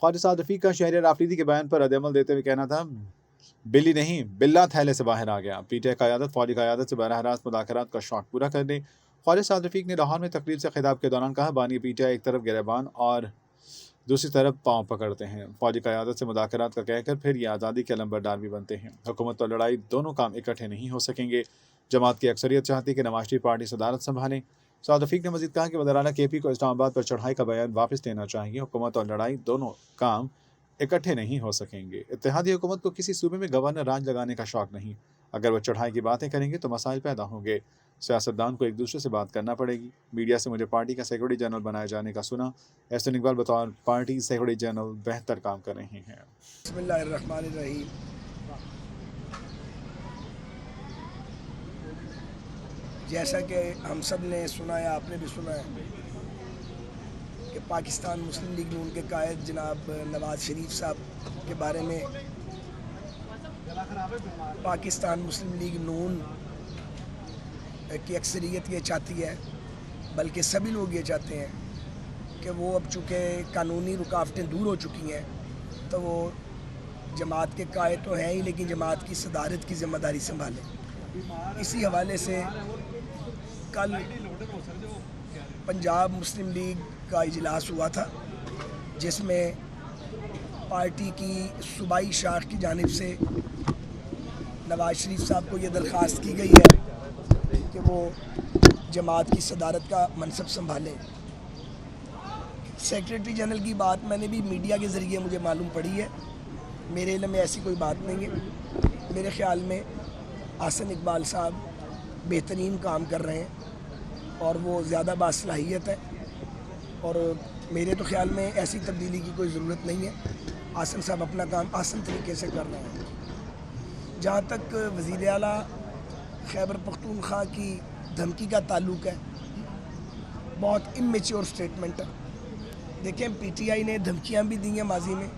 ख्वाजा साद रफीक का शहरियार आफरीदी के बयान पर रद्द-ए-अमल देते हुए कहना था, बिल्ली नहीं बिल्ला थैले से बाहर आ गया। पीटीआई क़यादत फौजी क़यादत से बराह रास्त मुज़ाकरात का शौक पूरा करने। ख्वाजा साद रफीक ने लाहौर में तकरीर से खिताब के दौरान कहा, बानी पीटीआई एक तरफ गिरबान और दूसरी तरफ पाँव पकड़ते हैं। फौजी क़यादत से मुज़ाकरात का कहकर फिर ये आज़ादी के अलंबरदार भी बनते हैं। हुकूमत और लड़ाई दोनों काम इकट्ठे नहीं हो सकेंगे। जमात की अक्सरियत चाहती है कि नवाज शरीफ पार्टी सदारत संभालें। साद रफीक ने मजीद कहा कि वज़ीर-ए-आला केपी को इस्लामाबाद पर चढ़ाई का बयान वापस लेना चाहिए। हुकूमत और लड़ाई दोनों काम इकट्ठे नहीं हो सकेंगे। इत्तेहादी हुकूमत को किसी सूबे में गवर्नर राज लगाने का शौक नहीं। अगर वो चढ़ाई की बातें करेंगे तो मसाइल पैदा होंगे। सियासतदान को एक दूसरे से बात करना पड़ेगी। मीडिया से मुझे पार्टी का सेक्रेटरी जनरल बनाए जाने का सुना। एहसन इकबाल बतौर पार्टी सेक्रेटरी जनरल बेहतर काम कर रहे हैं। बिस्मिल्लाहिर्रहमानिर्रहीम। जैसा कि हम सब ने सुना है, आपने भी सुना है कि पाकिस्तान मुस्लिम लीग नून के कायद जनाब नवाज शरीफ साहब के बारे में पाकिस्तान मुस्लिम लीग नून की अक्सरियत ये चाहती है, बल्कि सभी लोग ये चाहते हैं कि वो अब चूँकि कानूनी रुकावटें दूर हो चुकी हैं तो वो जमात के कायद तो हैं ही, लेकिन जमात की सदारत की ज़िम्मेदारी संभालें। इसी हवाले से कल पंजाब मुस्लिम लीग का इजलास हुआ था, जिसमें पार्टी की सूबाई शाख की जानिब से नवाज शरीफ साहब को ये दरख्वास्त की गई है कि वो जमात की सदारत का मनसब संभालें। सेक्रेटरी जनरल की बात मैंने भी मीडिया के ज़रिए मुझे मालूम पड़ी है, मेरे इल्म में ऐसी कोई बात नहीं है। मेरे ख़्याल में एहसन इकबाल साहब बेहतरीन काम कर रहे हैं और वो ज़्यादा बासलाहियत है, और मेरे तो ख्याल में ऐसी तब्दीली की कोई ज़रूरत नहीं है। एहसन साहब अपना काम आसान तरीके से कर रहे हैं। जहाँ तक वज़ीर-ए-आला खैबर पख्तूनख्वा की धमकी का ताल्लुक़ है, बहुत इमेच्योर स्टेटमेंट है। देखें, पीटीआई ने धमकियाँ भी दी हैं, माजी में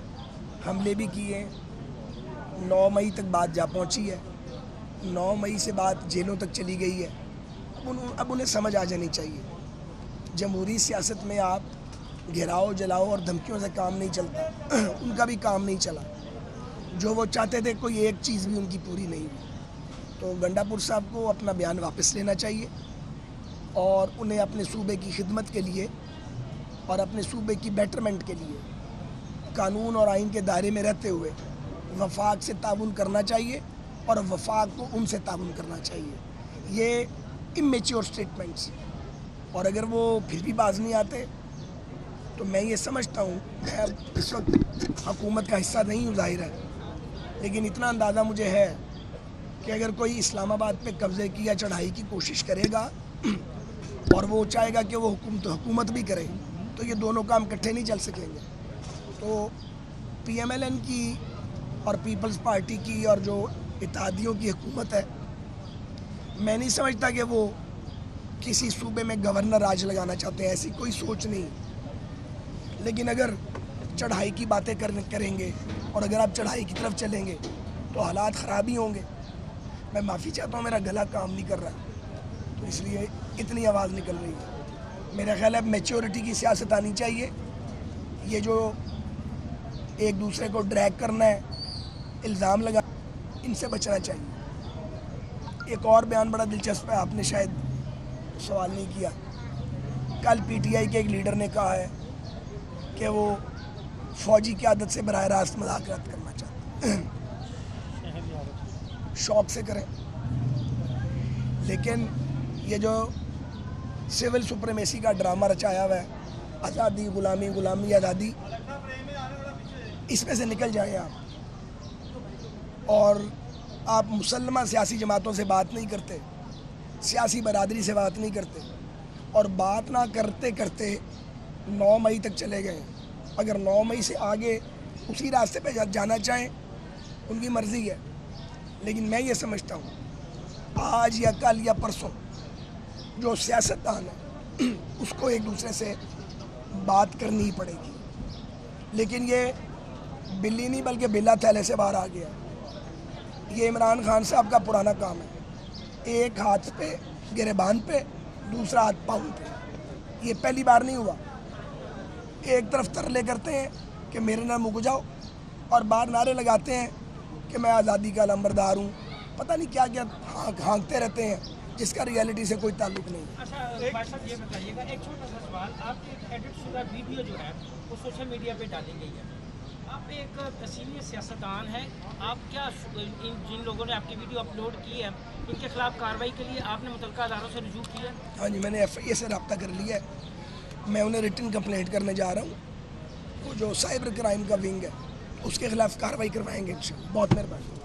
हमले भी किए हैं। 9 मई तक बात जा पहुँची है, 9 मई से बात जेलों तक चली गई है। अब उन्हें समझ आ जानी चाहिए, जमहूरी सियासत में आप घेराव जलाओ और धमकियों से काम नहीं चलता। उनका भी काम नहीं चला, जो वो चाहते थे कोई एक चीज़ भी उनकी पूरी नहीं हुई। तो गंडापुर साहब को अपना बयान वापस लेना चाहिए और उन्हें अपने सूबे की खिदमत के लिए और अपने सूबे की बेटरमेंट के लिए कानून और आइन के दायरे में रहते हुए वफाक से ताउन करना चाहिए और वफाक को उनसे ताउन करना चाहिए। ये इमेच्योर स्टेटमेंट्स, और अगर वो फिर भी बाज नहीं आते तो मैं ये समझता हूँ, मैं इस वक्त हुकूमत का हिस्सा नहीं हूँ ज़ाहिर है, लेकिन इतना अंदाज़ा मुझे है कि अगर कोई इस्लामाबाद पे कब्ज़े की या चढ़ाई की कोशिश करेगा और वो चाहेगा कि वो हुकूमत भी करे, तो ये दोनों काम इकट्ठे नहीं चल सकेंगे। तो PMLN की और पीपल्स पार्टी की और जो इत्तेहादियों की हुकूमत है, मैं नहीं समझता कि वो किसी सूबे में गवर्नर राज लगाना चाहते हैं, ऐसी कोई सोच नहीं। लेकिन अगर चढ़ाई की बातें करेंगे और अगर आप चढ़ाई की तरफ चलेंगे तो हालात ख़राब ही होंगे। मैं माफ़ी चाहता हूँ, मेरा गला काम नहीं कर रहा, तो इसलिए इतनी आवाज़ निकल रही है। मेरा ख्याल है मैच्योरिटी की सियासत आनी चाहिए। ये जो एक दूसरे को ड्रैग करना है, इल्ज़ाम लगा, इनसे बचना चाहिए। एक और बयान बड़ा दिलचस्प है, आपने शायद सवाल नहीं किया। कल PTI के एक लीडर ने कहा है कि वो फ़ौजी की आदत से बराह रास्त मुज़ाकरात करना चाहते हैं। शौक से करें, लेकिन ये जो सिविल सुप्रीमेसी का ड्रामा रचाया हुआ है, आज़ादी गुलामी, गुलामी आज़ादी, इसमें से निकल जाएं आप। और आप मुसलमान सियासी जमातों से बात नहीं करते, सियासी बरादरी से बात नहीं करते, और बात ना करते करते 9 मई तक चले गए। अगर 9 मई से आगे उसी रास्ते पे जाना चाहें, उनकी मर्ज़ी है, लेकिन मैं ये समझता हूँ आज या कल या परसों जो सियासतदान है उसको एक दूसरे से बात करनी ही पड़ेगी। लेकिन ये बिल्ली नहीं बल्कि बिल्ला थैले से बाहर आ गया। ये इमरान खान साहब का पुराना काम है, एक हाथ पे गिरेबान पे, दूसरा हाथ पाँव पे। ये पहली बार नहीं हुआ। एक तरफ तरले करते हैं کہ میرے نام مک جاؤ اور باہر نعرے لگاتے ہیں کہ میں آزادی کا علمبردار ہوں، پتہ نہیں کیا کیا ہانکتے رہتے ہیں جس کا ریئلٹی سے کوئی تعلق نہیں۔ اچھا بھائی صاحب یہ بتائیے گا، ایک چھوٹا سا سوال، آپ کی ایک ایڈٹ شدہ ویڈیو جو ہے وہ سوشل میڈیا پہ ڈالی گئی ہے، آپ ایک سینئر سیاستدان ہیں، آپ کیا جن لوگوں نے آپ کی ویڈیو اپلوڈ کی ہے ان کے خلاف کارروائی کے لیے آپ نے متعلقہ اداروں سے رجوع کیا ہے؟ ہاں جی، میں نے ایف آئی اے سے رابطہ کر لیا ہے، میں انہیں ریٹن کمپلینٹ کرنے جا رہا ہوں، وہ جو سائبر کرائم کا ونگ ہے اس کے خلاف کارروائی کروائیں گے انشاءاللہ۔ بہت مہربانی۔